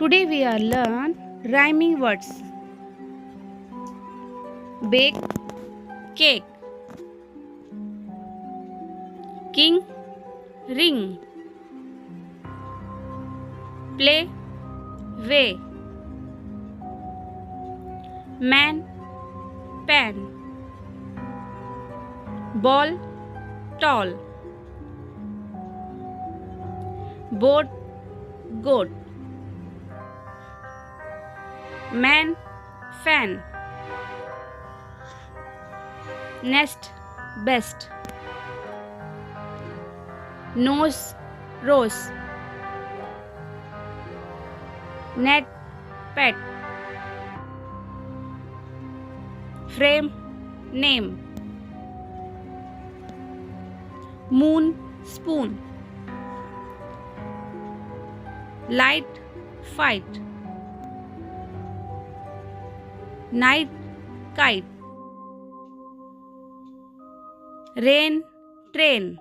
Today we are learn rhyming words. Bake cake. King ring. Play way. Man pan. Ball tall. Boat goat. Man fan. Nest best. Nose rose. Net pet. Frame name. Moon spoon. Light fight. Night kite. Rain train.